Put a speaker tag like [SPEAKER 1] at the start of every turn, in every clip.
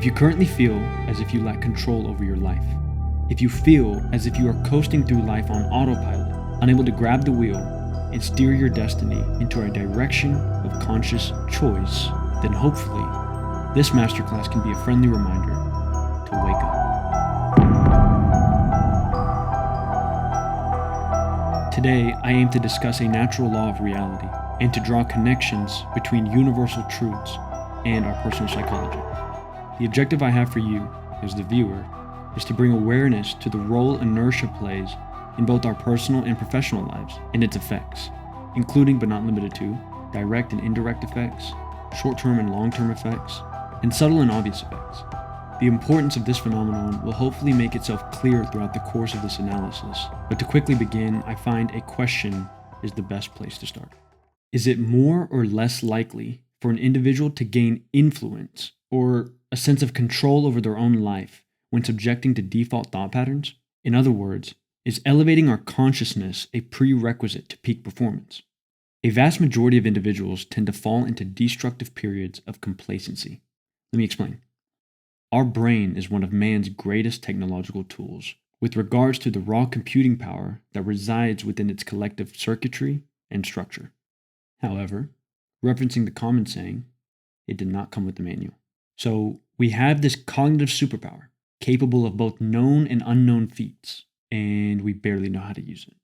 [SPEAKER 1] If you currently feel as if you lack control over your life, if you feel as if you are coasting through life on autopilot, unable to grab the wheel and steer your destiny into a direction of conscious choice, then hopefully this masterclass can be a friendly reminder to wake up. Today, I aim to discuss a natural law of reality and to draw connections between universal truths and our personal psychology. The objective I have for you, as the viewer, is to bring awareness to the role inertia plays in both our personal and professional lives and its effects, including but not limited to direct and indirect effects, short-term and long-term effects, and subtle and obvious effects. The importance of this phenomenon will hopefully make itself clear throughout the course of this analysis, but to quickly begin, I find a question is the best place to start. Is it more or less likely for an individual to gain influence or a sense of control over their own life when subjecting to default thought patterns? In other words, is elevating our consciousness a prerequisite to peak performance? A vast majority of individuals tend to fall into destructive periods of complacency. Let me explain. Our brain is one of man's greatest technological tools with regards to the raw computing power that resides within its collective circuitry and structure. However, referencing the common saying, it did not come with the manual. So we have this cognitive superpower capable of both known and unknown feats, and we barely know how to use it.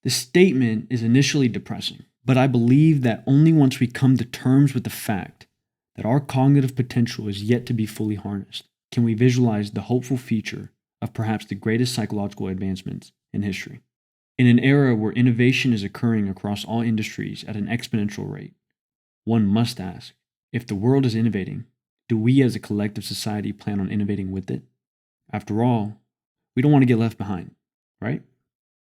[SPEAKER 1] The statement is initially depressing, but I believe that only once we come to terms with the fact that our cognitive potential is yet to be fully harnessed can we visualize the hopeful future of perhaps the greatest psychological advancements in history. In an era where innovation is occurring across all industries at an exponential rate, one must ask, if the world is innovating, do we as a collective society plan on innovating with it? After all, we don't want to get left behind, right?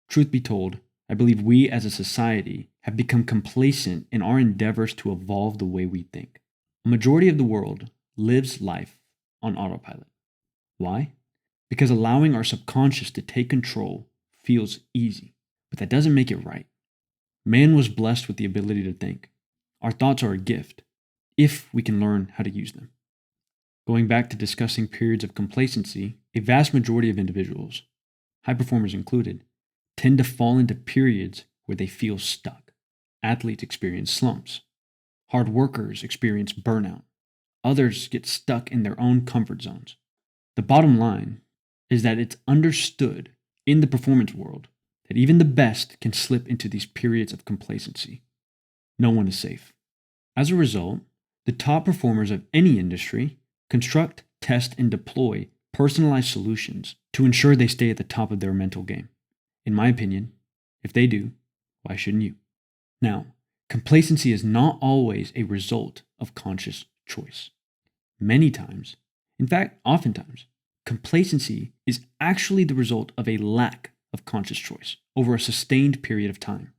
[SPEAKER 1] Truth be told, I believe we as a society have become complacent in our endeavors to evolve the way we think. A majority of the world lives life on autopilot. Why? Because allowing our subconscious to take control feels easy, but that doesn't make it right. Man was blessed with the ability to think. Our thoughts are a gift, if we can learn how to use them. Going back to discussing periods of complacency, a vast majority of individuals, high performers included, tend to fall into periods where they feel stuck. Athletes experience slumps. Hard workers experience burnout. Others get stuck in their own comfort zones. The bottom line is that it's understood in the performance world that even the best can slip into these periods of complacency. No one is safe. As a result, the top performers of any industry construct, test, and deploy personalized solutions to ensure they stay at the top of their mental game. In my opinion, if they do, why shouldn't you? Now, complacency is not always a result of conscious choice. Many times, in fact, oftentimes, complacency is actually the result of a lack of conscious choice over a sustained period of time.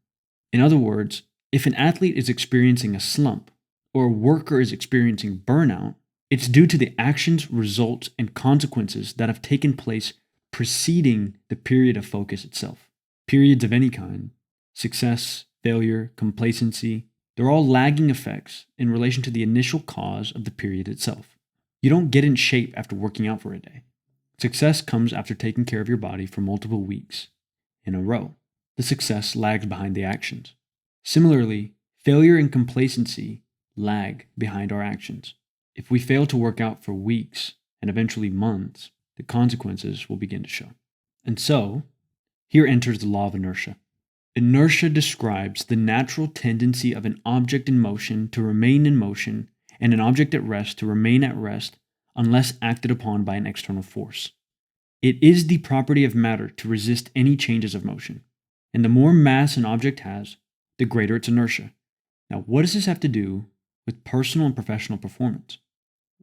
[SPEAKER 1] In other words, if an athlete is experiencing a slump or a worker is experiencing burnout, it's due to the actions, results, and consequences that have taken place preceding the period of focus itself. Periods of any kind, success, failure, complacency, they're all lagging effects in relation to the initial cause of the period itself. You don't get in shape after working out for a day. Success comes after taking care of your body for multiple weeks in a row. The success lags behind the actions. Similarly, failure and complacency lag behind our actions. If we fail to work out for weeks and eventually months, the consequences will begin to show. And so, here enters the law of inertia. Inertia describes the natural tendency of an object in motion to remain in motion and an object at rest to remain at rest unless acted upon by an external force. It is the property of matter to resist any changes of motion, and the more mass an object has, the greater its inertia. Now, what does this have to do with personal and professional performance?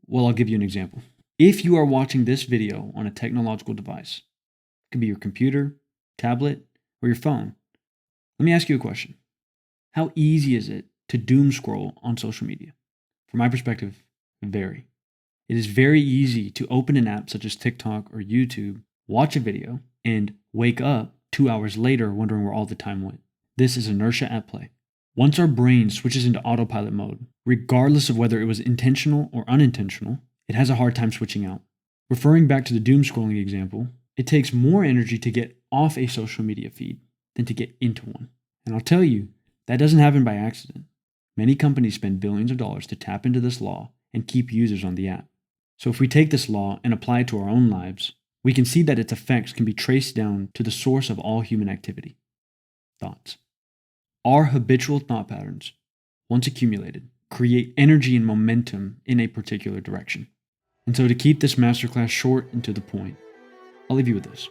[SPEAKER 1] Well, I'll give you an example. If you are watching this video on a technological device, it could be your computer, tablet, or your phone, let me ask you a question. How easy is it to doom scroll on social media? From my perspective, very. It is very easy to open an app such as TikTok or YouTube, watch a video, and wake up 2 hours later wondering where all the time went. This is inertia at play. Once our brain switches into autopilot mode, regardless of whether it was intentional or unintentional, it has a hard time switching out. Referring back to the doom scrolling example, it takes more energy to get off a social media feed than to get into one. And I'll tell you, that doesn't happen by accident. Many companies spend billions of dollars to tap into this law and keep users on the app. So if we take this law and apply it to our own lives, we can see that its effects can be traced down to the source of all human activity: thoughts. Our habitual thought patterns, once accumulated, create energy and momentum in a particular direction. And so to keep this masterclass short and to the point, I'll leave you with this.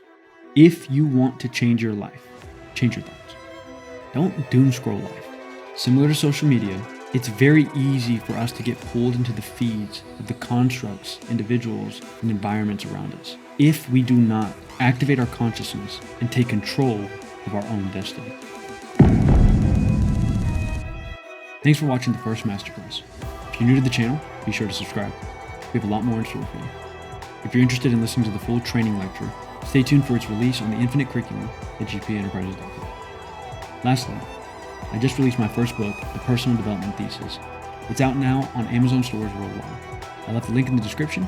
[SPEAKER 1] If you want to change your life, change your thoughts. Don't doom scroll life. Similar to social media, it's very easy for us to get pulled into the feeds of the constructs, individuals, and environments around us if we do not activate our consciousness and take control of our own destiny. Thanks for watching the first masterclass. If you're new to the channel, be sure to subscribe. We have a lot more in store for you. If you're interested in listening to the full training lecture, stay tuned for its release on the Infinite Curriculum at gpenterprises.com. Lastly, I just released my first book, The Personal Development Thesis. It's out now on Amazon stores worldwide. I left the link in the description.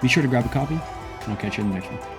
[SPEAKER 1] Be sure to grab a copy, and I'll catch you in the next one.